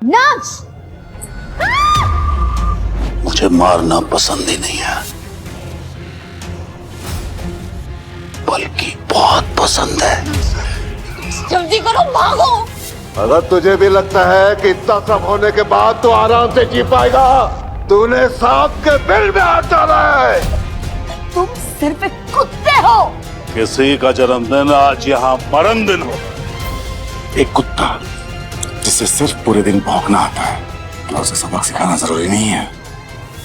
नक्श! मुझे मारना पसंद ही नहीं है, बल्कि बहुत पसंद है। जल्दी करो, भागो। अगर तुझे भी लगता है कि इतना सब होने के बाद तो आराम से जी पाएगा, तूने सांप के बिल में हाथ डाला है। तुम सिर्फ एक कुत्ते हो। किसी का जन्मदिन आज यहाँ मरण दिन हो। एक कुत्ता जिसे सिर्फ पूरे दिन भौंकना आता है, और उसे सबक सिखाना जरूरी नहीं है।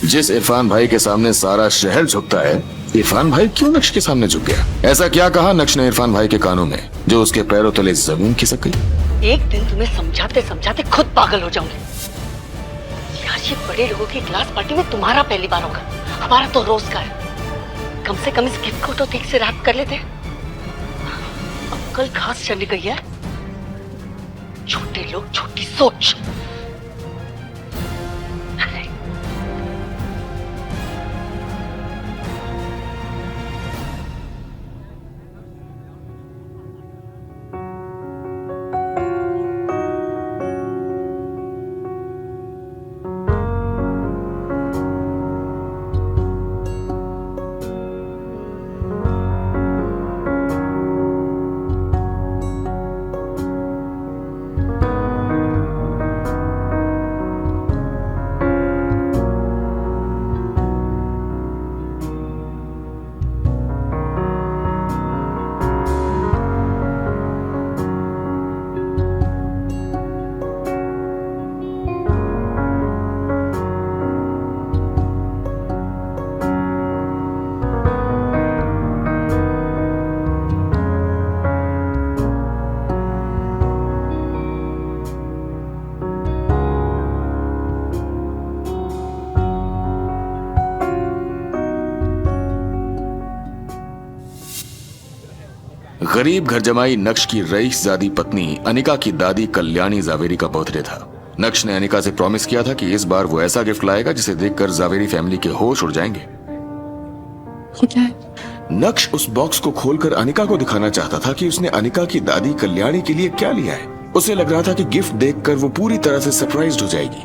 जिस इरफान भाई के सामने सारा शहर झुकता है, इरफान भाई क्यों नक्श के सामने झुक गया? ऐसा क्या कहा नक्श ने इरफान भाई के कानों में जो उसके पैरों तले जमीन खिसक गई? एक दिन तुम्हें समझाते समझाते खुद पागल हो जाऊंगी। यार ये बड़े लोगों की क्लास पार्टी में तुम्हारा पहली बार होगा, हमारा तो रोज का है। कम से कम इस गिफ्ट को तो ठीक से रैप कर लेते। अब कल खास चली गई है। छोटे लोग छोटी सोच। गरीब घर जमाई नक्श की रईसजादी पत्नी अनिका की दादी कल्याणी जावेरी का बर्थडे था। नक्श ने अनिका से प्रॉमिस किया था कि इस बार वो ऐसा गिफ्ट लाएगा जिसे देखकर जावेरी फैमिली के होश उड़ जाएंगे। क्या है? नक्श उस बॉक्स को खोलकर अनिका को दिखाना चाहता था कि उसने अनिका की दादी कल्याणी के लिए क्या लिया है। उसे लग रहा था कि गिफ्ट देखकर वो पूरी तरह से सरप्राइज्ड हो जाएगी।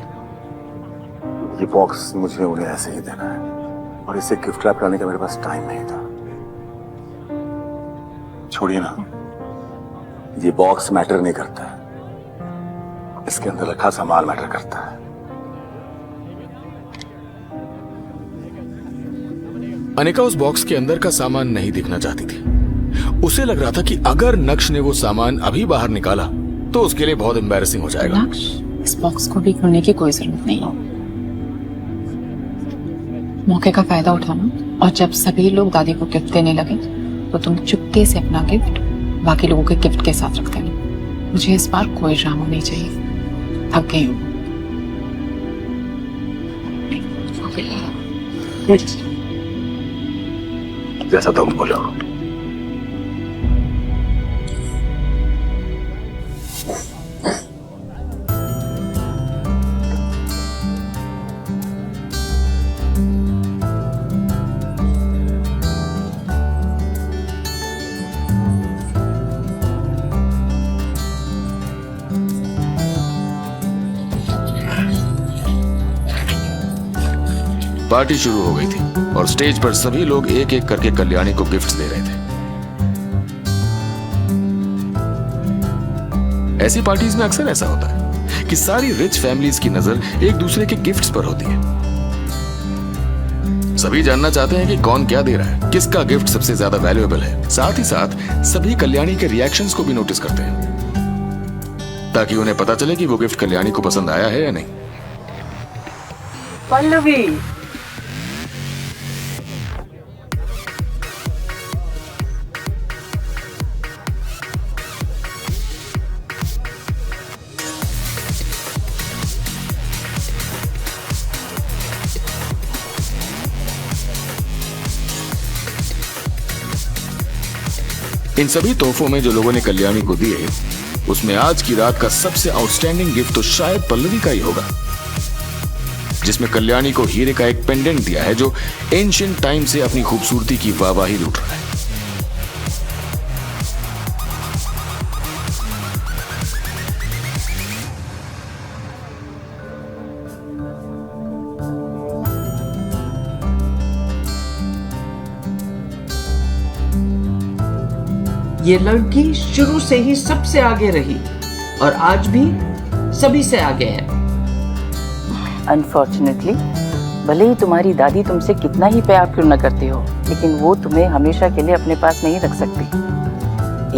ये बॉक्स मुझे उन्हें ऐसे ही देना है, और इसे गिफ्ट रैप करने का मेरे पास टाइम नहीं था। छोड़िए ना, ये बॉक्स मैटर नहीं करता है, इसके अंदर रखा सामान मैटर करता है। अनिका उस बॉक्स के अंदर का सामान नहीं देखना चाहती थी। उसे लग रहा था कि अगर नक्श ने वो सामान अभी बाहर निकाला तो उसके लिए बहुत एम्बैरेसिंग हो जाएगा। नक्श, इस बॉक्स को भी खोलने की कोई जरूरत नहीं है। मौके का फायदा उठाना, और जब सभी लोग दादी को गिफ्ट देने लगे तो तुम चुपके से अपना गिफ्ट बाकी लोगों के गिफ्ट के साथ रख देना। मुझे इस बार कोई ड्रामा नहीं चाहिए। थक गई हूँ। जैसा तुम बोलो। पार्टी शुरू हो गई थी और स्टेज पर सभी लोग एक एक करके कल्याणी को गिफ्ट्स दे रहे थे। ऐसी पार्टीज में अक्सर ऐसा होता है कि सारी रिच फैमिलीज की नजर एक दूसरे के गिफ्ट्स पर होती है। सभी जानना चाहते हैं कि कौन क्या दे रहा है, किसका गिफ्ट सबसे ज्यादा वैल्यूएबल है। साथ ही साथ सभी कल्याणी के रिएक्शंस को भी नोटिस करते हैं ताकि उन्हें पता चले कि वो गिफ्ट कल्याणी को पसंद आया है या नहीं। पल्लवी, इन सभी तोहफों में जो लोगों ने कल्याणी को दिए, उसमें आज की रात का सबसे आउटस्टैंडिंग गिफ्ट तो शायद पल्लवी का ही होगा, जिसमें कल्याणी को हीरे का एक पेंडेंट दिया है जो एंशिएंट टाइम से अपनी खूबसूरती की वाहवाही लूट रहा है। ये लड़की शुरू से ही सबसे आगे रही और आज भी सभी से आगे है। अनफॉर्चुनेटली भले ही तुम्हारी दादी तुमसे कितना ही प्यार क्यों न करती हो, लेकिन वो तुम्हें हमेशा के लिए अपने पास नहीं रख सकती।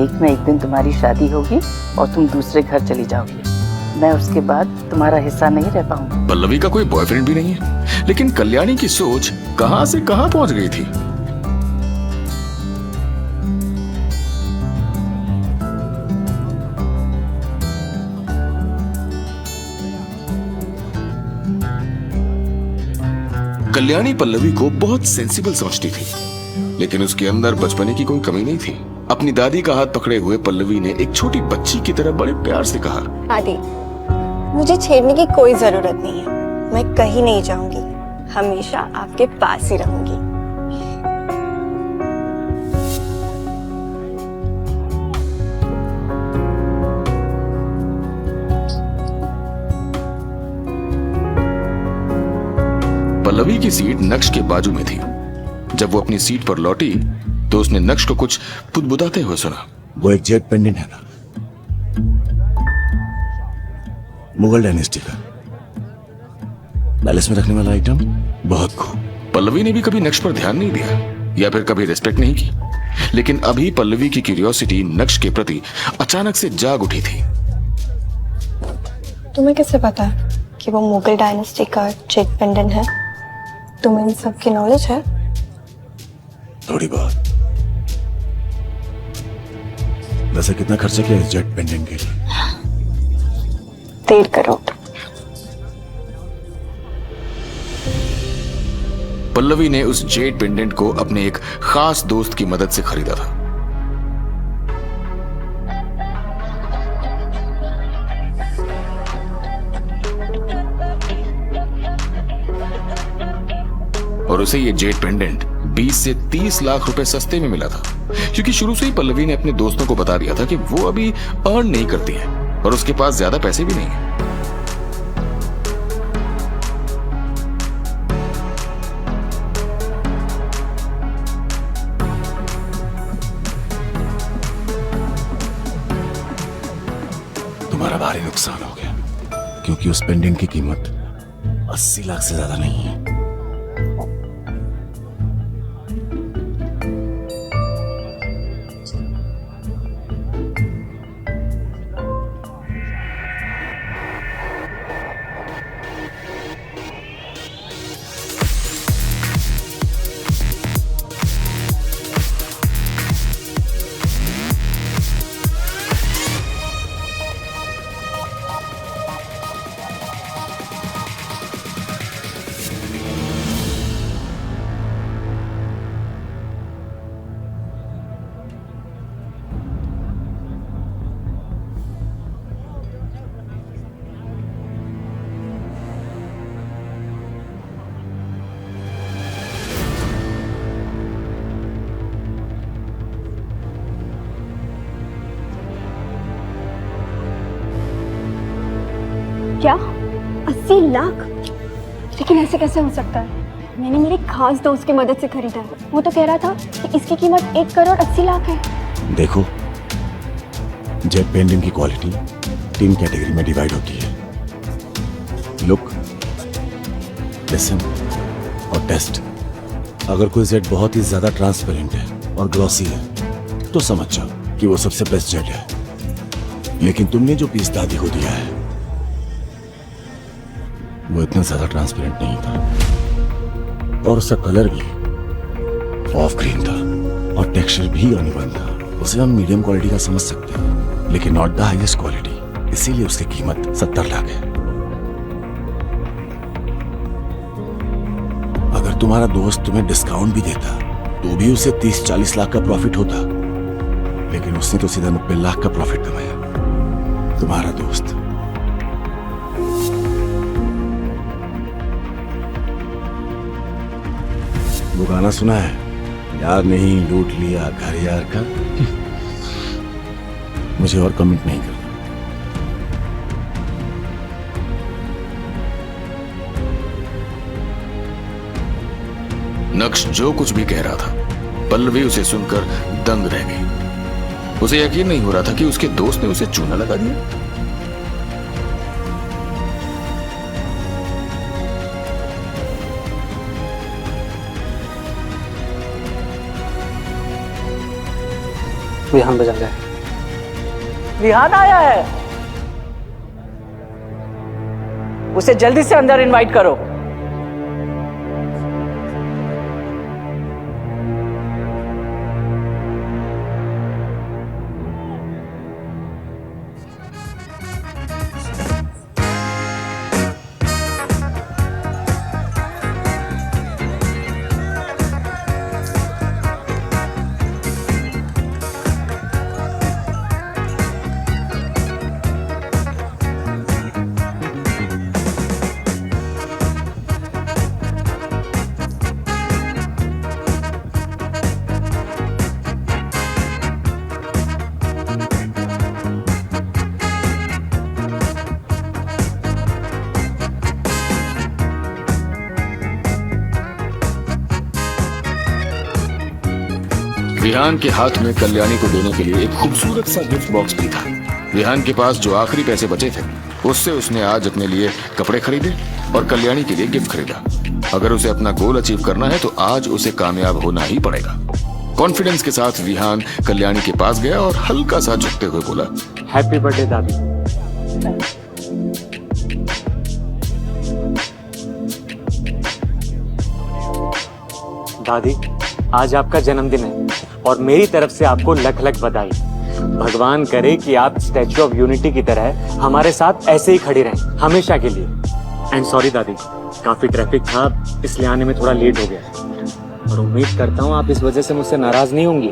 एक न एक दिन तुम्हारी शादी होगी और तुम दूसरे घर चली जाओगी। मैं उसके बाद तुम्हारा हिस्सा नहीं रह पाऊंगी। पल्लवी का कोई बॉयफ्रेंड भी नहीं है, लेकिन कल्याणी की सोच कहां से कहां पहुंच गई थी। कल्याणी पल्लवी को बहुत सेंसिबल समझती थी, लेकिन उसके अंदर बचपने की कोई कमी नहीं थी। अपनी दादी का हाथ पकड़े हुए पल्लवी ने एक छोटी बच्ची की तरह बड़े प्यार से कहा, दादी, मुझे छेड़ने की कोई जरूरत नहीं है। मैं कहीं नहीं जाऊंगी, हमेशा आपके पास ही रहूंगी। पल्लवी की सीट नक्श के बाजू में थी। जब वो अपनी सीट पर लौटी तो उसने नक्श को कुछ बुदबुदाते हुए सुना। वो एक जेट पेंडेंट है ना, मुगल डायनेस्टी का, पैलेस में रखने वाला आइटम। बहुत खूब। पल्लवी ने भी कभी नक्श पर ध्यान नहीं दिया या फिर कभी रिस्पेक्ट नहीं की, लेकिन अभी पल्लवी की क्यूरियोसिटी नक्श के प्रति अचानक से जाग उठी थी। तुम्हें कैसे पता कि वो मुगल डायनेस्टी का जेट पेंडेंट है? तुम्हें इन सब की नॉलेज है? थोड़ी बहुत। वैसे कितना खर्चा किया इस जेट पेंडेंट के लिए? 1.5 करोड़। पल्लवी ने उस जेट पेंडेंट को अपने एक खास दोस्त की मदद से खरीदा था। और उसे ये जेट पेंडेंट 20 से 30 लाख रुपए सस्ते में मिला था, क्योंकि शुरू से ही पल्लवी ने अपने दोस्तों को बता दिया था कि वो अभी अर्न नहीं करती है और उसके पास ज्यादा पैसे भी नहीं है। तुम्हारा भारी नुकसान हो गया, क्योंकि उस पेंडेंट की कीमत 80 लाख से ज्यादा नहीं है। क्या 80 लाख? लेकिन ऐसे कैसे हो सकता है? मैंने मेरे खास दोस्त की मदद से खरीदा है। वो तो कह रहा था कि इसकी कीमत 1 करोड़ 80 लाख है। देखो, जेट पेंडेंट की क्वालिटी 3 कैटेगरी में डिवाइड होती है: लुक, लिसन और टेस्ट। अगर कोई जेट बहुत ही ज्यादा ट्रांसपेरेंट है और ग्लॉसी है तो समझ जाओ कि वो सबसे बेस्ट जेट है। लेकिन तुमने जो पीस दादी को दिया है वो इतना ज्यादा ट्रांसपेरेंट नहीं था, और उसका कलर भी ऑफ ग्रीन था और टेक्सचर भी अनइवन था। उसे हम मीडियम क्वालिटी का समझ सकते हैं, लेकिन नॉट द हाईएस्ट क्वालिटी। इसीलिए उसकी कीमत 70 लाख है। अगर तुम्हारा दोस्त तुम्हें डिस्काउंट भी देता तो भी उसे 30-40 लाख का प्रॉफिट होता, लेकिन उसने तो सीधा 90 लाख का प्रॉफिट कमाया। तुम्हारा दोस्त। वो गाना सुना है, यार नहीं लूट लिया घर यार का? मुझे और कमेंट नहीं करना। नक्श जो कुछ भी कह रहा था, पल्लवी उसे सुनकर दंग रह गई। उसे यकीन नहीं हो रहा था कि उसके दोस्त ने उसे चूना लगा दिया। विहान बजा गए। विहान आया है, उसे जल्दी से अंदर इनवाइट करो। विहान के हाथ में कल्याणी को देने के लिए एक खूबसूरत सा गिफ्ट बॉक्स भी था। विहान के पास जो आखिरी पैसे बचे थे उससे उसने आज अपने लिए कपड़े खरीदे और कल्याणी के लिए गिफ्ट खरीदा। अगर उसे अपना गोल अचीव करना है तो आज उसे कामयाब होना ही पड़ेगा। कॉन्फिडेंस के साथ विहान कल्याणी के पास गया और हल्का सा झुकते हुए बोला, हैप्पी बर्थडे दादी। दादी, आज आपका जन्मदिन है और मेरी तरफ से आपको लख लख बधाई। भगवान करे कि आप स्टैच्यू ऑफ यूनिटी की तरह हमारे साथ ऐसे ही खड़ी रहें हमेशा के लिए। एंड सॉरी दादी, काफी ट्रैफिक था इसलिए आने में थोड़ा लेट हो गया और उम्मीद करता हूँ आप इस वजह से मुझसे नाराज नहीं होंगी।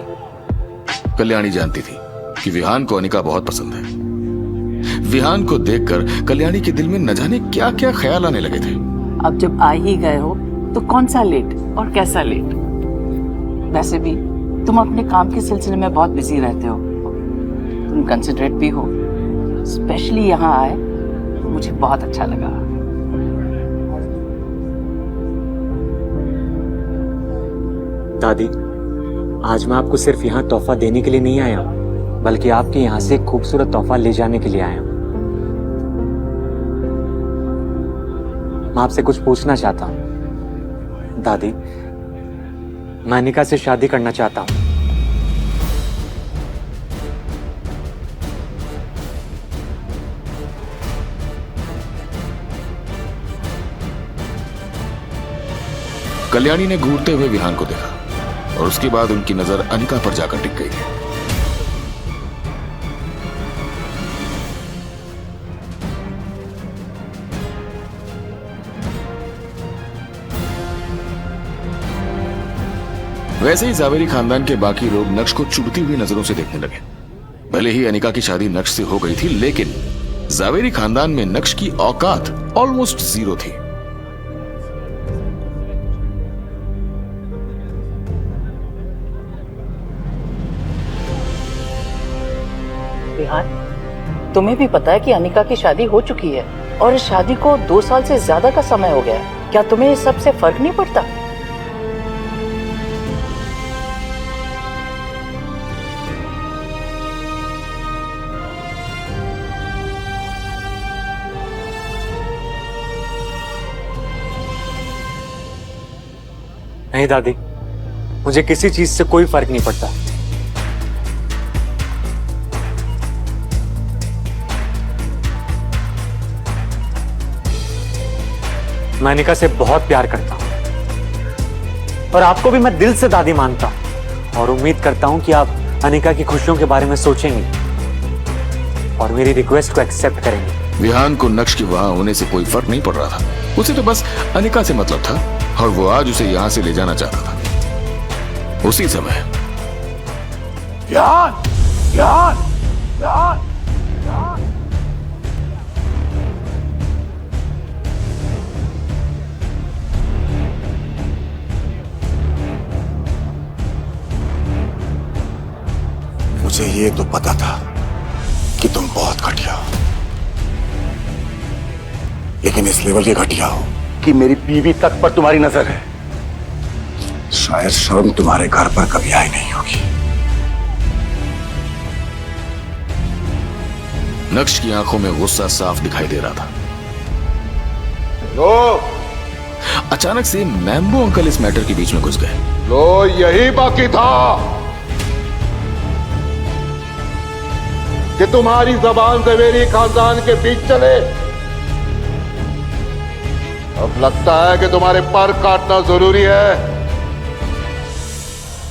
कल्याणी जानती थी कि विहान को अनिका बहुत पसंद है। विहान को देखकर कल्याणी के दिल में न जाने क्या क्या ख्याल आने लगे थे। अब जब आ ही गए हो तो कौन सा लेट और कैसा लेट। वैसे भी तुम अपने काम के सिलसिले में बहुत बिजी रहते हो, तुम कंसिडरेट भी हो। स्पेशली यहाँ आए मुझे बहुत अच्छा लगा। दादी, आज मैं आपको सिर्फ यहाँ तोहफा देने के लिए नहीं आया हूँ, बल्कि आपके यहाँ से एक खूबसूरत तोहफा ले जाने के लिए आया हूँ। मैं आपसे कुछ पूछना चाहता हूँ। दादी, मैं अनिका से शादी करना चाहता हूँ। कल्याणी ने घूरते हुए विहान को देखा और उसके बाद उनकी नजर अनिका पर जाकर टिक गई थी। वैसे ही जावेरी खानदान के बाकी लोग नक्श को चुभती हुई नजरों से देखने लगे। भले ही अनिका की शादी नक्श से हो गई थी, लेकिन जावेरी खानदान में नक्श की औकात ऑलमोस्ट जीरो थी। विहान, तुम्हें भी पता है कि अनिका की शादी हो चुकी है और इस शादी को 2 साल से ज्यादा का समय हो गया है। क्या तुम्हें इस सब से फर्क नहीं पड़ता? नहीं दादी, मुझे किसी चीज से कोई फर्क नहीं पड़ता। मैं अनिका से बहुत प्यार करता हूं और आपको भी मैं दिल से दादी मानता हूं और उम्मीद करता हूं कि आप अनिका की खुशियों के बारे में सोचेंगे और मेरी रिक्वेस्ट को एक्सेप्ट करेंगे। विहान को नक्श के वहां होने से कोई फर्क नहीं पड़ रहा था। उसे तो बस अनिका से मतलब था और वो आज उसे यहां से ले जाना चाहता था। उसी समय विहान, विहान, विहान, विहान। मुझे ये तो पता था कि तुम बहुत घटिया हो, लेकिन इस लेवल के घटिया हो कि मेरी बीवी तक पर तुम्हारी नजर है। शायद शर्म तुम्हारे घर पर कभी आई नहीं होगी। नक्श की आंखों में गुस्सा साफ दिखाई दे रहा था। लो अचानक से मैम्बो अंकल इस मैटर के बीच में घुस गए। लो यही बाकी था कि तुम्हारी जबान ज़वेरी खानदान के बीच चले। अब लगता है कि तुम्हारे पर काटना जरूरी है।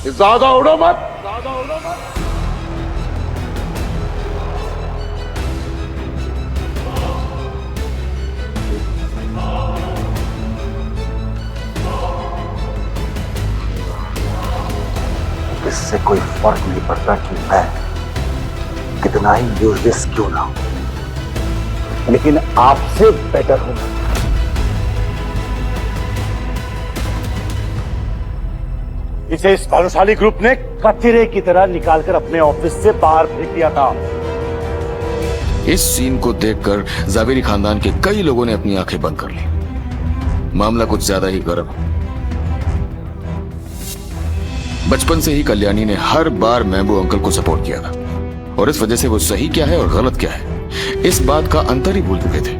ज्यादा उड़ो मत, ज्यादा उड़ो मत। इससे कोई फर्क नहीं पड़ता कि मैं कितना ही यूजलेस क्यों ना हूं, लेकिन आपसे बेटर हूं। इसे इस भानुशाली ग्रुप ने कचरे की तरह निकालकर अपने ऑफिस से बाहर फेंक दिया था। इस सीन को देखकर ज़ावेरी खानदान के कई लोगों ने अपनी आंखें बंद कर ली। मामला कुछ ज्यादा ही गर्म। बचपन से ही कल्याणी ने हर बार मैम्बो अंकल को सपोर्ट किया था और इस वजह से वो सही क्या है और गलत क्या है इस बात का अंतर ही भूल चुके थे।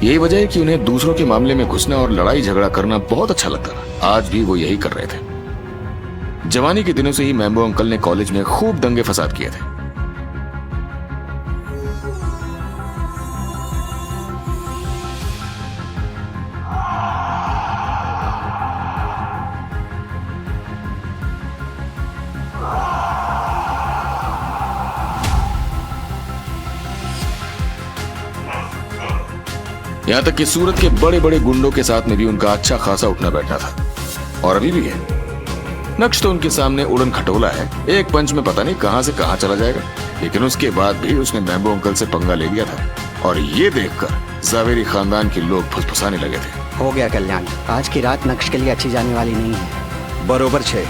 यही वजह है कि उन्हें दूसरों के मामले में घुसना और लड़ाई झगड़ा करना बहुत अच्छा लगता था। आज भी वो यही कर रहे थे। जवानी के दिनों से ही मैम्बो अंकल ने कॉलेज में खूब दंगे फसाद किए थे। यहां तक कि सूरत के बड़े बड़े गुंडों के साथ में भी उनका अच्छा खासा उठना बैठना था और अभी भी है। नक्श तो उनके सामने उड़न खटोला है, एक पंच में पता नहीं कहां से कहां चला जाएगा। लेकिन उसके बाद भी उसने मैम्बो अंकल से पंगा ले लिया था और ये देखकर ज़ावेरी खानदान के लोग फुसफुसाने लगे थे। हो गया कल्याण, आज की रात नक्श के लिए अच्छी जाने वाली नहीं है। बरोबर छे,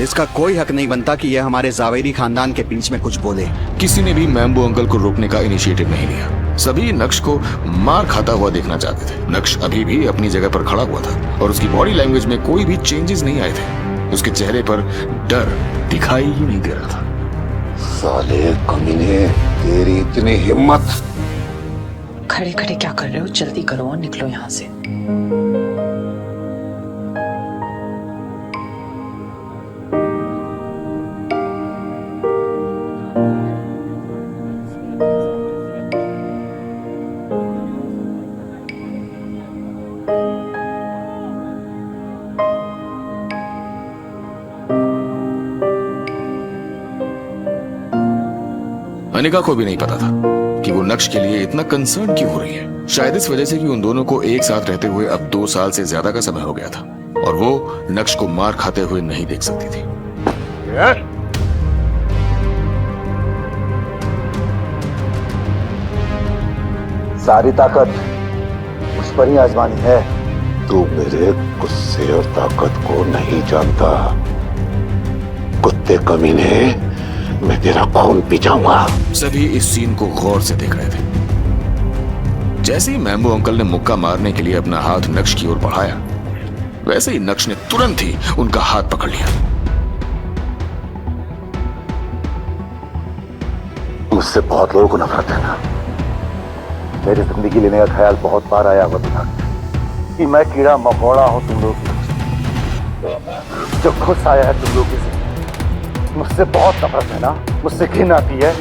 इसका कोई हक नहीं बनता कि यह हमारे ज़ावेरी खानदान के बीच में कुछ बोले। किसी ने भी मैम्बो अंकल को रोकने का इनिशिएटिव नहीं लिया। सभी नक्श को मार खाता हुआ देखना चाहते थे। नक्श अभी भी अपनी जगह पर खड़ा हुआ था और उसकी बॉडी लैंग्वेज में कोई भी चेंजेस नहीं आए थे। उसके चेहरे पर डर दिखाई ही नहीं दे रहा था। साले कमीने, तेरी इतनी हिम्मत! खड़े खड़े क्या कर रहे हो? जल्दी करो और निकलो यहाँ से। अनिका को भी नहीं पता था कि वो नक्श के लिए इतना कंसर्न क्यों हो रही है। शायद इस वजह से कि उन दोनों को एक साथ रहते हुए अब 2 साल से ज्यादा का समय हो गया था और वो नक्श को मार खाते हुए नहीं देख सकती थी। सारी ताकत उस पर ही आजमानी है। तू मेरे गुस्से और ताकत को नहीं जानता। कुत्ते कमीने, मैं तेरा खून पी जाऊंगा। सभी इस सीन को गौर से देख रहे थे। जैसे ही मैम्बो अंकल ने मुक्का मारने के लिए अपना हाथ नक्श की ओर बढ़ाया, वैसे ही नक्श ने तुरंत ही उनका हाथ पकड़ लिया। मुझसे बहुत लोगों को नफरत है ना। मेरी जिंदगी लेने का ख्याल बहुत बार आया हुआ था कि मैं कीड़ा मकोड़ा हूं तुम लोग जो खुश आया है तुम लोग से। मुझसे बहुत नफरत है ना, मुझसे घिन आती है।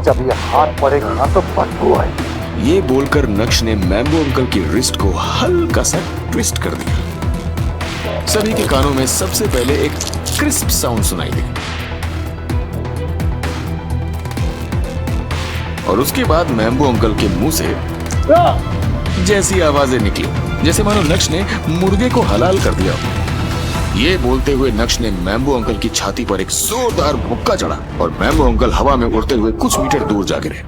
जब ये हाथ पड़ेगा ना तो बदबू आएगी। ये बोलकर नक्श ने मैम्बो अंकल की रिस्ट को हल्का सा ट्विस्ट कर दिया। सभी के कानों में सबसे पहले एक क्रिस्प साउंड सुनाई दी और उसके बाद मैम्बो अंकल के मुंह से जैसी आवाजें निकली जैसे मानो नक्श ने मुर्गे को हलाल कर दिया। ये बोलते हुए नक्श ने मैम्बो अंकल की छाती पर एक जोरदार मुक्का चढ़ा और मैम्बो अंकल हवा में उड़ते हुए कुछ मीटर दूर जा गिरे।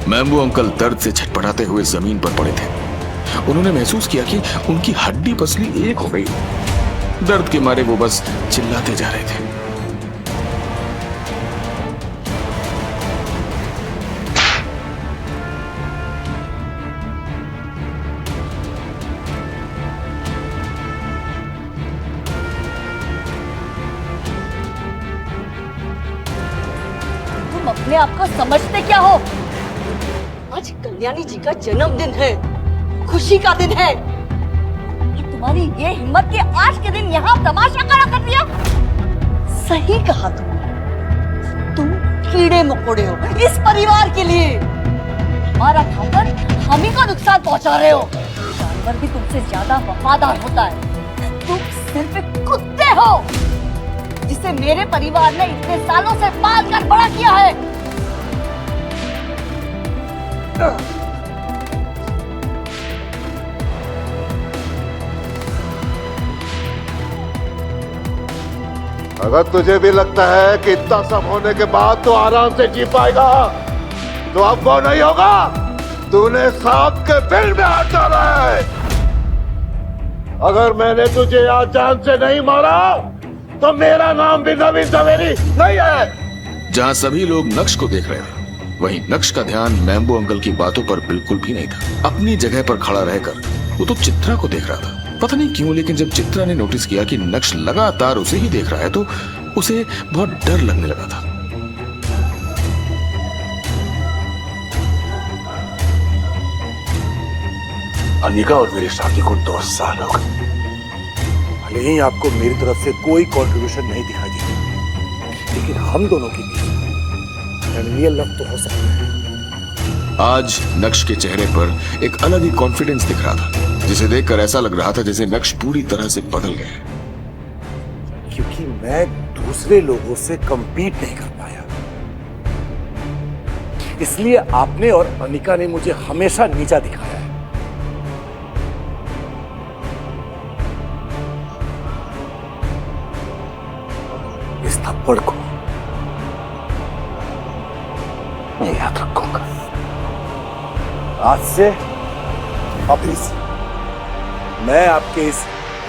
मैम्बो अंकल दर्द से छटपटाते हुए जमीन पर पड़े थे। उन्होंने महसूस किया कि उनकी हड्डी पसली एक हो गई। दर्द के मारे वो बस चिल्लाते जा रहे थे। अपने आप को समझते क्या हो? आज कल्याणी जी का जन्मदिन है, खुशी का दिन है, और तुम्हारी ये हिम्मत कि आज के दिन यहाँ तमाशा खड़ा कर दिया। सही कहा तुम कीड़े मकोड़े हो इस परिवार के लिए। हमारा खाकर हम ही को नुकसान पहुंचा रहे हो। जानवर भी तुमसे ज्यादा वफादार होता है। तुम सिर्फ एक कुत्ते हो जिसे मेरे परिवार ने इतने सालों से पाल कर बड़ा किया है। अगर तुझे भी लगता है कि इतना सब होने के बाद तो आराम से जी पाएगा, तो अब वो नहीं होगा। तूने सांप के बिल में हाथ डाला है। अगर मैंने तुझे आज जान से नहीं मारा तो मेरा नाम भी नवीन झवेरी नहीं है। जहां सभी लोग नक्श को देख रहे थे, वहीं नक्श का ध्यान मैम्बो अंकल की बातों पर बिल्कुल भी नहीं था। अपनी जगह पर खड़ा रहकर वो तो चित्रा को देख रहा था। पता नहीं क्यों, लेकिन जब चित्रा ने नोटिस किया कि नक्श लगातार उसे ही देख रहा है, तो उसे बहुत डर लगने लगा था। अनिका और मेरी शादी को 2 साल हो गए। भले ही आपको मेरी तरफ से कोई कंट्रीब्यूशन नहीं दिखाई देती, लेकिन हम दोनों के बीच रियल लव तो हो सकता है। आज नक्श के चेहरे पर एक अलग ही कॉन्फिडेंस दिख रहा था, जिसे देखकर ऐसा लग रहा था जैसे नक्श पूरी तरह से बदल गया है। क्योंकि मैं दूसरे लोगों से कंपीट नहीं कर पाया, इसलिए आपने और अनिका ने मुझे हमेशा नीचा दिखाया है। इस थप्पड़ को मैं याद रखूंगा। आज से, अभी से मैं आपके इस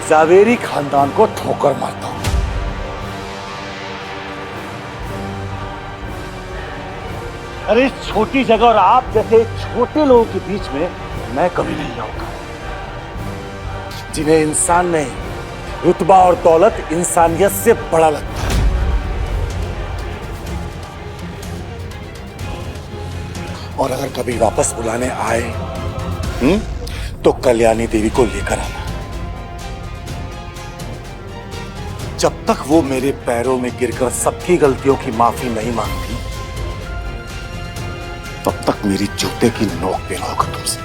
जावेरी खानदान को ठोकर मारता हूं। अरे इस छोटी जगह और आप जैसे छोटे लोगों के बीच में मैं कभी नहीं आऊंगा, जिन्हें इंसान नहीं, रुतबा और दौलत इंसानियत से बड़ा लगता है। और अगर कभी वापस बुलाने आए तो कल्याणी देवी को लेकर आना। जब तक वो मेरे पैरों में गिरकर सबकी गलतियों की माफी नहीं मांगती, तब तक मेरी जूते की नोक पे होगा तुमसे।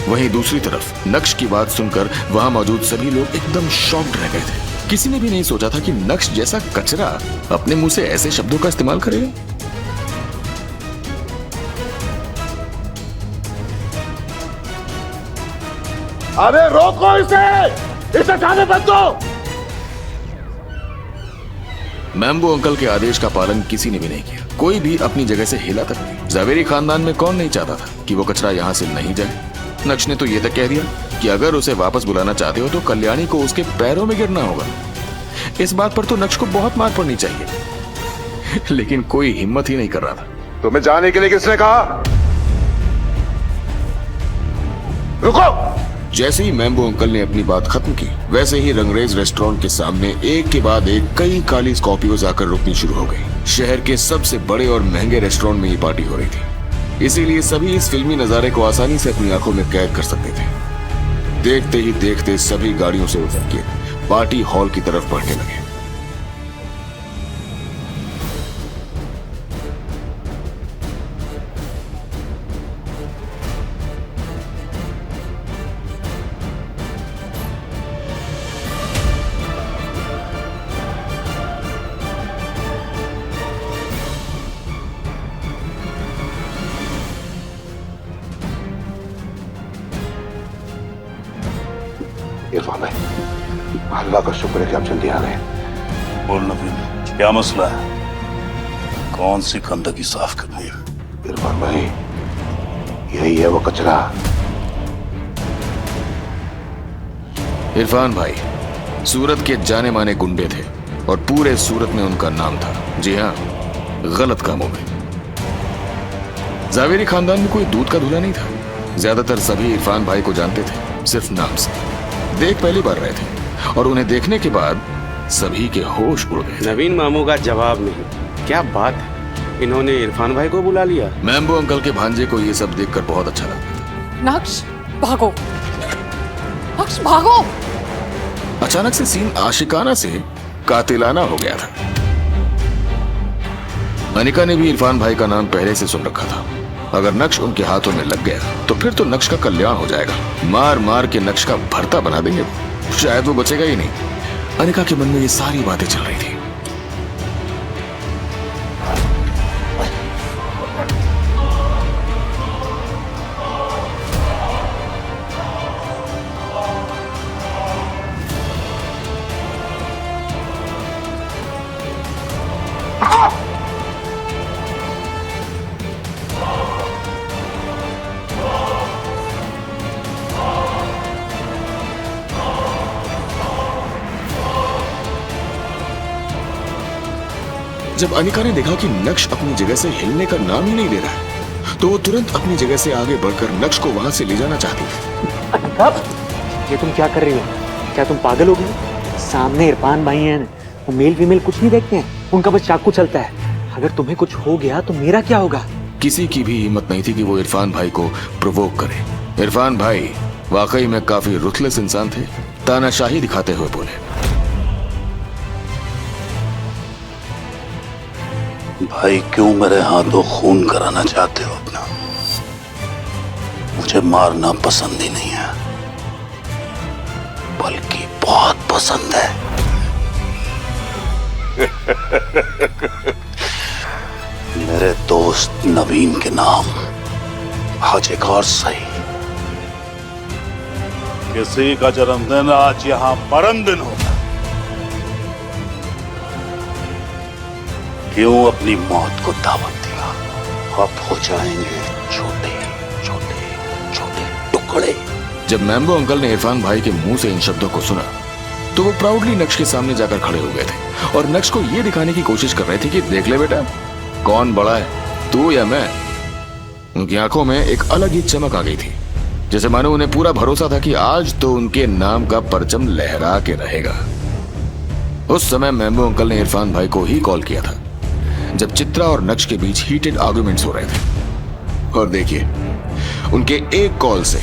वहीं दूसरी तरफ नक्श की बात सुनकर वहां मौजूद सभी लोग एकदम शॉक्ड रह गए थे। किसी ने भी नहीं सोचा था कि नक्श जैसा कचरा अपने मुंह से ऐसे शब्दों का इस्तेमाल करेगा। अरे रोको इसे जाने मत दो। मैम्बो अंकल के आदेश का पालन किसी ने भी नहीं किया। कोई भी अपनी जगह से हिला तक नहीं। जावेरी खानदान में कौन नहीं चाहता था कि वो कचरा यहाँ से नहीं जाए। नक्श ने तो ये तक कह दिया कि अगर उसे वापस बुलाना चाहते हो तो कल्याणी को उसके पैरों में गिरना होगा। इस बात पर तो नक्श को बहुत मार पड़नी चाहिए, लेकिन कोई हिम्मत ही नहीं कर रहा था। तुम्हें जाने के लिए किसने कहा? रुको। जैसे ही मैम्बो अंकल ने अपनी बात खत्म की, वैसे ही रंगरेज रेस्टोरेंट के सामने एक के बाद एक कई काली स्कॉर्पियोज आकर रुकनी शुरू हो गई। शहर के सबसे बड़े और महंगे रेस्टोरेंट में ये पार्टी हो रही थी, इसीलिए सभी इस फिल्मी नजारे को आसानी से अपनी आंखों में कैद कर सकते थे। देखते ही देखते सभी गाड़ियों से उतर के पार्टी हॉल की तरफ बढ़ने लगे। इरफान भाई, अल्लाह का शुक्र है कि आप जल्दी आ गए। बोल नवीन, क्या मसला है? कौन सी गंदगी साफ करनी है? इरफान भाई, यही है वो कचरा। इरफान भाई सूरत के जाने माने गुंडे थे और पूरे सूरत में उनका नाम था। जी हाँ, गलत कामों में। जावेरी खानदान में कोई दूध का धुला नहीं था। ज्यादातर सभी इरफान भाई को जानते थे, सिर्फ नाम से। देख पहली बार रहे थे और उन्हें देखने के बाद सभी के होश उड़ गए। नवीन मामू का जवाब नहीं। क्या बात है, इन्होंने इरफान भाई को बुला लिया। मैम्बो अंकल के भांजे को ये सब देखकर बहुत अच्छा लगा। नक्श भागो, नक्श भागो। अचानक से सीन आशिकाना से कातिलाना हो गया था। अनिका ने भी इरफान भाई का नाम पहले से सुन रखा था। अगर नक्श उनके हाथों में लग गया तो फिर तो नक्श का कल्याण हो जाएगा। मार मार के नक्श का भरता बना देंगे, शायद वो बचेगा ही नहीं। अनिका के मन में ये सारी बातें चल रही थी। जब अनिका ने देखा कि नक्श अपनी जगह से हिलने का नाम ही नहीं ले रहा है, तो वो तुरंत अपनी जगह से आगे बढ़कर नक्श को वहां से ले जाना चाहती थी। अनिका, ये तुम क्या कर रही हो? क्या तुम पागल हो गई? सामने इरफान भाई हैं, वो मेल फीमेल कुछ नहीं देखते हैं, उनका बस चाकू चलता है। अगर तुम्हें कुछ हो गया तो मेरा क्या होगा? किसी की भी हिम्मत नहीं थी कि वो इरफान भाई को प्रोवोक करे। इरफान भाई वाकई में काफी रुथलेस इंसान थे। तानाशाही दिखाते हुए बोले, भाई क्यों मेरे हाथों खून कराना चाहते हो अपना? मुझे मारना पसंद ही नहीं है, बल्कि बहुत पसंद है। मेरे दोस्त नवीन के नाम आज एक और सही। किसी का जन्मदिन आज यहां परम दिन होगा। क्यों अपनी मौत को दावत दिया? अब हो जाएंगे छोटे छोटे छोटे टुकड़े। जब मैम्बो अंकल ने इरफान भाई के मुंह से इन शब्दों को सुना तो वो प्राउडली नक्श के सामने जाकर खड़े हो गए थे और नक्श को ये दिखाने की कोशिश कर रहे थे कि देख ले बेटा, कौन बड़ा है, तू या मैं। उनकी आंखों में एक अलग ही चमक आ गई थी, जैसे मानो उन्हें पूरा भरोसा था कि आज तो उनके नाम का परचम लहरा के रहेगा। उस समय मैम्बो अंकल ने इरफान भाई को ही कॉल किया था जब चित्रा और नक्श के बीच हीटेड आर्गुमेंट्स हो रहे थे। और देखिए, उनके एक कॉल से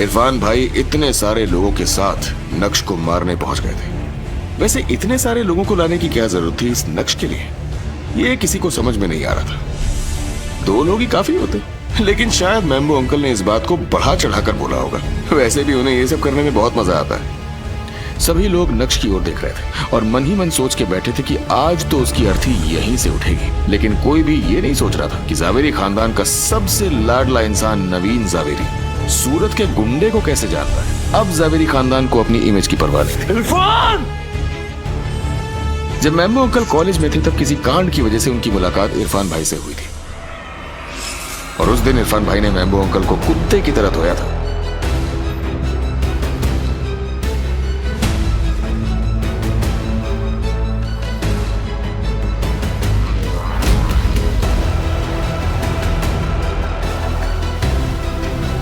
इरफान भाई इतने सारे लोगों के साथ नक्श को मारने पहुंच गए थे। वैसे इतने सारे लोगों को लाने की क्या जरूरत थी इस नक्श के लिए, ये किसी को समझ में नहीं आ रहा था। 2 लोग ही काफी होते, लेकिन शायद मैम्बो अंकल ने इस बात को बढ़ा चढ़ाकर बोला होगा। वैसे भी उन्हें ये सब करने में बहुत मजा आता है। सभी लोग नक्श की ओर देख रहे थे और मन ही मन सोच के बैठे थे कि आज तो उसकी अर्थी यहीं से उठेगी। लेकिन कोई भी ये नहीं सोच रहा था कि जावेरी खानदान का सबसे लाडला इंसान नवीन जावेरी सूरत के गुंडे को कैसे जानता है। अब जावेरी खानदान को अपनी इमेज की परवाह नहीं थी। इरफान! जब मैम्बो अंकल कॉलेज में थे तब किसी कांड की वजह से उनकी मुलाकात इरफान भाई से हुई थी और उस दिन इरफान भाई ने मैम्बो अंकल को कुत्ते की तरह धोया था।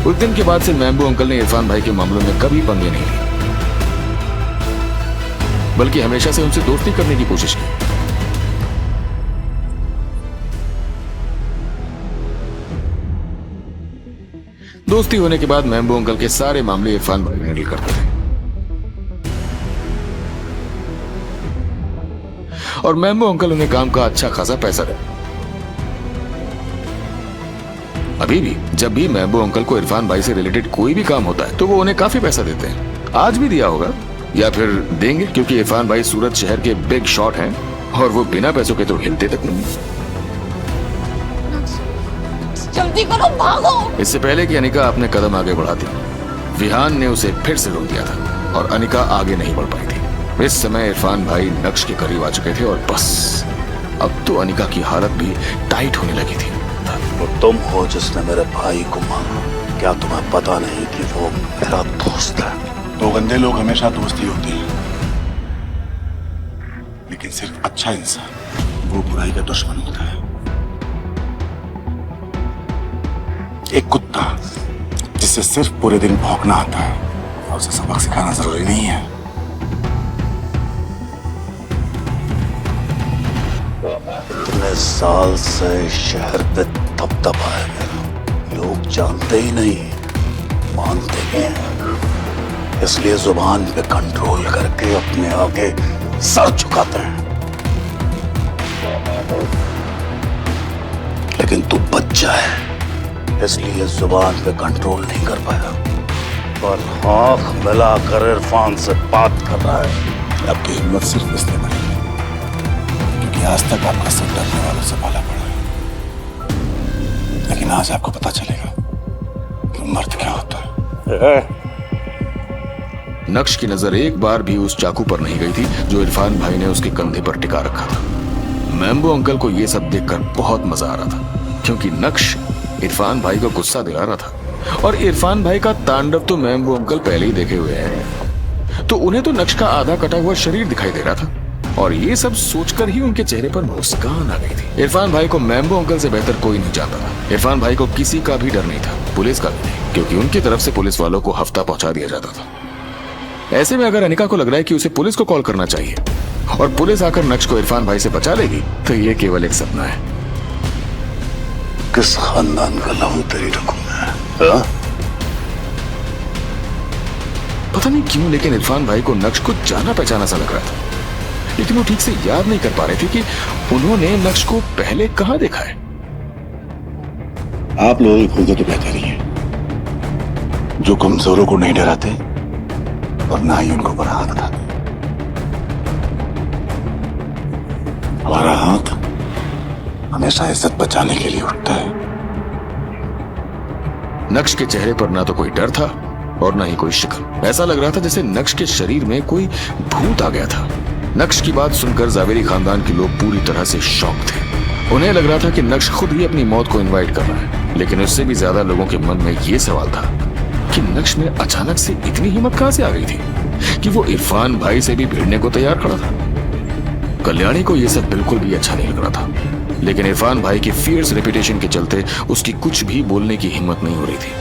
उस दिन के बाद से मैम्बो अंकल ने इरफान भाई के मामलों में कभी पंगे नहीं लिए, बल्कि हमेशा से उनसे दोस्ती करने की कोशिश की। दोस्ती होने के बाद मैम्बो अंकल के सारे मामले इरफान भाई हैंडल करते थे और मैम्बो अंकल उन्हें काम का अच्छा खासा पैसा देते। अभी भी जब भी मैम्बो अंकल को इरफान भाई से रिलेटेड कोई भी काम होता है तो वो उन्हें काफी पैसा देते हैं। आज भी दिया होगा या फिर देंगे, क्योंकि इरफान भाई सूरत शहर के बिग शॉट हैं और वो बिना पैसों के तो हिलते तक नहीं। जल्दी करो, भागो। इससे पहले कि अनिका अपने कदम आगे बढ़ाती, विहान ने उसे फिर से रोक दिया था और अनिका आगे नहीं बढ़ पाई थी। इस समय इरफान भाई नक्श के करीब आ चुके थे और बस अब तो अनिका की हालत भी टाइट होने लगी थी। वो तुम हो जिसने मेरे भाई को मारा। क्या तुम्हें पता नहीं कि वो मेरा दोस्त है? 2 गंदे लोग हमेशा दोस्त ही होते हैं, लेकिन सिर्फ अच्छा इंसान वो बुराई का दुश्मन होता है। एक कुत्ता जिससे सिर्फ पूरे दिन भौंकना आता है और उसे सबक सिखाना जरूरी नहीं है। इतने साल से शहर पे दबदबा है मेरा, लोग जानते ही नहीं, मानते ही हैं, इसलिए जुबान पे कंट्रोल करके अपने आगे सर झुकाते हैं। लेकिन तू बच्चा है, इसलिए जुबान पे कंट्रोल नहीं कर पाया और आंख मिलाकर इरफान से बात कर रहा है। आपकी हिम्मत सिर्फ इसलिए बनी है क्योंकि आज तक आपका सर डरने वालों से पाला पड़ा है, लेकिन आज आपको पता चलेगा कि मर्द क्या होता है। नक्श की नजर एक बार भी उस चाकू पर नहीं गई थी जो इरफान भाई ने उसके कंधे पर टिका रखा था। मैम्बो अंकल को यह सब देखकर बहुत मजा आ रहा था, क्योंकि नक्श इरफान भाई को गुस्सा दिला रहा था और इरफान भाई का तांडव तो मैम्बो अंकल पहले ही देखे हुए हैं, तो उन्हें तो नक्श का आधा कटा हुआ शरीर दिखाई दे रहा था और ये सब सोचकर ही उनके चेहरे पर मुस्कान आ गई थी। इरफान भाई को मैम्बो अंकल से बेहतर कोई नहीं जानता था। इरफान भाई को किसी का भी डर नहीं था, पुलिस का भी नहीं, क्योंकि उनकी तरफ से पुलिस वालों को हफ्ता पहुंचा दिया जाता था। ऐसे में अगर अनिका को लग रहा है कि उसे पुलिस को कॉल करना चाहिए और पुलिस आकर नक्श को इरफान भाई से बचा लेगी, तो ये केवल एक सपना है। किस खानदान का नाम तेरी रकूं मैं? पता नहीं क्यों, लेकिन इरफान भाई को नक्श को जाना पहचाना सा लग रहा था, लेकिन वो ठीक से याद नहीं कर पा रहे थे कि उन्होंने नक्श को पहले कहां देखा है। आप लोगों की खुद तो बेहतरी है, जो कमजोरों को नहीं डराते और ना ही उनको पर हाथ उठाते। हमारा हाथ हमेशा इज्जत बचाने के लिए उठता है। नक्श के चेहरे पर ना तो कोई डर था और ना ही कोई शिकन। ऐसा लग रहा था जैसे नक्श के शरीर में कोई भूत आ गया था। नक्श की बात सुनकर जावेरी खानदान के लोग पूरी तरह से शॉक थे। उन्हें लग रहा था कि नक्श खुद ही अपनी मौत को इनवाइट कर रहा है, लेकिन उससे भी ज्यादा लोगों के मन में यह सवाल था कि नक्श में अचानक से इतनी हिम्मत कहां से आ गई थी कि वो इरफान भाई से भी भिड़ने को तैयार खड़ा था। कल्याणी को यह सब बिल्कुल भी अच्छा नहीं लग रहा था, लेकिन इरफान भाई की फियर्स रेपुटेशन के चलते उसकी कुछ भी बोलने की हिम्मत नहीं हो रही थी।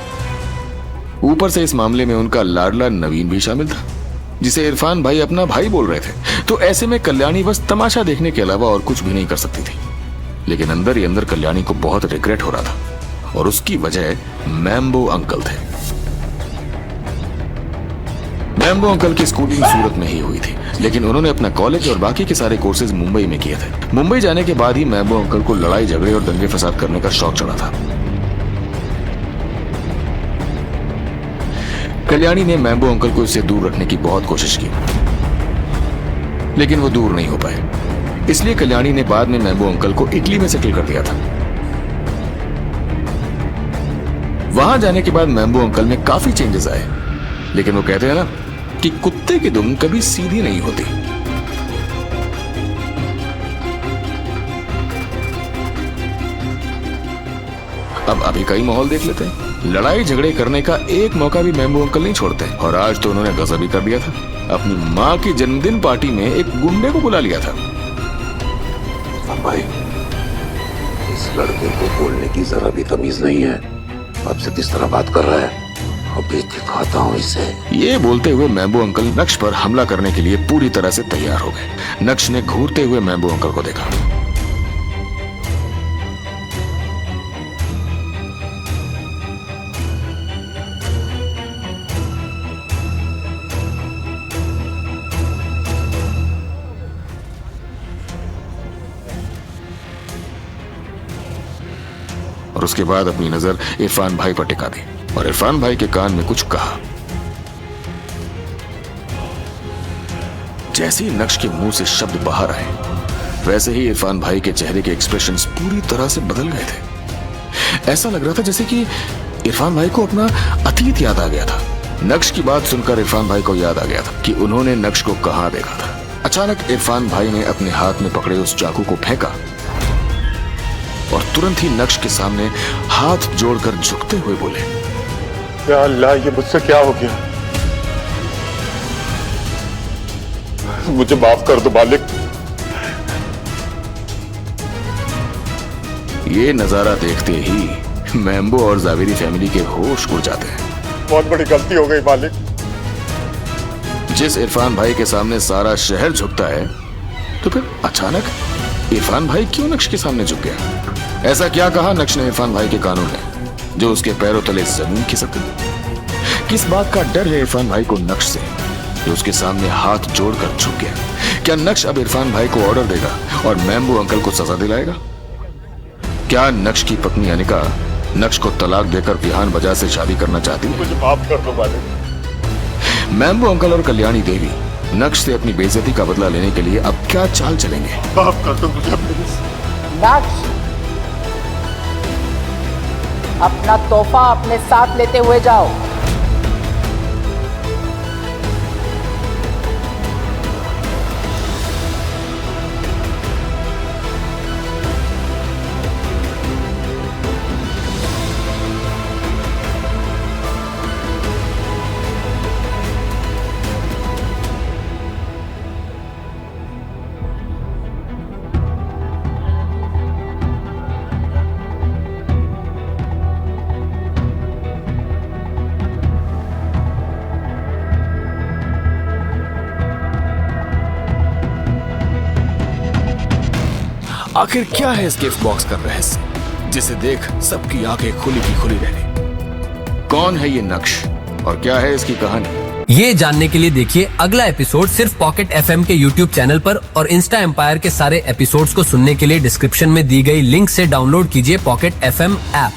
ऊपर से इस मामले में उनका लाडला नवीन भी शामिल था, जिसे इरफान भाई अपना भाई बोल रहे थे। तो ऐसे में कल्याणी बस तमाशा देखने के अलावा और कुछ भी नहीं कर सकती थी। लेकिन अंदर ही अंदर कल्याणी को बहुत रिग्रेट हो रहा था और उसकी वजह मैम्बो अंकल थे। मैम्बो अंकल की स्कूलिंग सूरत में ही हुई थी, लेकिन उन्होंने अपना कॉलेज और बाकी के सारे कोर्सेज मुंबई में किए थे। मुंबई जाने के बाद ही मैम्बो अंकल को लड़ाई झगड़े और दंगे फसाद करने का शौक चढ़ा था। कल्याणी ने मैम्बो अंकल को इससे दूर रखने की बहुत कोशिश की, लेकिन वो दूर नहीं हो पाए। इसलिए कल्याणी ने बाद में मैम्बो अंकल को इटली में सेटल कर दिया था। वहां जाने के बाद मैम्बो अंकल में काफी चेंजेस आए, लेकिन वो कहते हैं ना कि कुत्ते की दुम कभी सीधी नहीं होती। अब अभी का ही माहौल देख लेते हैं। लड़ाई झगड़े करने का एक मौका भी मैम्बो अंकल नहीं छोड़ते, और आज तो उन्होंने गजब भी कर दिया था। अपनी माँ की जन्मदिन पार्टी में एक गुंडे को बुला लिया था। भाई, इस लड़के को बोलने की जरा भी तमीज नहीं है, आपसे किस तरह बात कर रहा है, अभी दिखाता हूँ इसे। ये बोलते हुए मैम्बो अंकल नक्श पर हमला करने के लिए पूरी तरह से तैयार हो गए। नक्श ने घूरते हुए मैम्बो अंकल को देखा। और उसके बाद अपनी नजर इरफान भाई पर टिका दी और इरफान भाई के कान में कुछ कहा। जैसे ही नक्श के मुंह से शब्द बाहर आए, वैसे ही इरफान भाई के चेहरे के एक्सप्रेशंस पूरी तरह से बदल गए थे। ऐसा लग रहा था जैसे कि इरफान भाई को अपना अतीत याद आ गया था। नक्श की बात सुनकर इरफान भाई को याद आ गया था कि उन्होंने नक्श को कहां देखा था। अचानक इरफान भाई ने अपने हाथ में पकड़े उस चाकू को फेंका और तुरंत ही नक्श के सामने हाथ जोड़कर झुकते हुए बोले, या अल्लाह, ये मुझसे क्या हो गया? मुझे माफ कर दो मालिक। ये नजारा देखते ही मैम्बो और जावेरी फैमिली के होश उड़ जाते हैं। बहुत बड़ी गलती हो गई मालिक। जिस इरफान भाई के सामने सारा शहर झुकता है, तो फिर अचानक इरफान भाई क्यों नक्श के सामने झुक गया? ऐसा क्या कहा नक्श ने इरफान भाई के कानों में जो उसके पैरों तले जमीन खिसक गई? किस बात का डर है इरफान भाई को नक्श से जो उसके सामने हाथ जोड़कर झुक गया? क्या नक्श अब इरफान भाई को ऑर्डर देगा और मैम्बू अंकल को सजा दिलाएगा? क्या नक्श की पत्नी अनिका नक्श को तलाक देकर विहान बजाज से शादी करना चाहती है? मुझे माफ कर दो मालिक। मैम्बू अंकल और कल्याणी देवी नक्श से अपनी बेइज्जती का बदला लेने के लिए अब क्या चाल चलेंगे? माफ कर दो मुझे प्लीज। नक्श, अपना तोहफा अपने साथ लेते हुए जाओ। आखिर क्या है इस गिफ्ट बॉक्स का रहस्य जिसे देख सबकी आंखें खुली की खुली रह गई? कौन है ये नक्श और क्या है इसकी कहानी? ये जानने के लिए देखिए अगला एपिसोड सिर्फ पॉकेट FM के YouTube चैनल पर और इंस्टा एम्पायर के सारे एपिसोड्स को सुनने के लिए डिस्क्रिप्शन में दी गई लिंक से डाउनलोड कीजिए पॉकेट FM ऐप।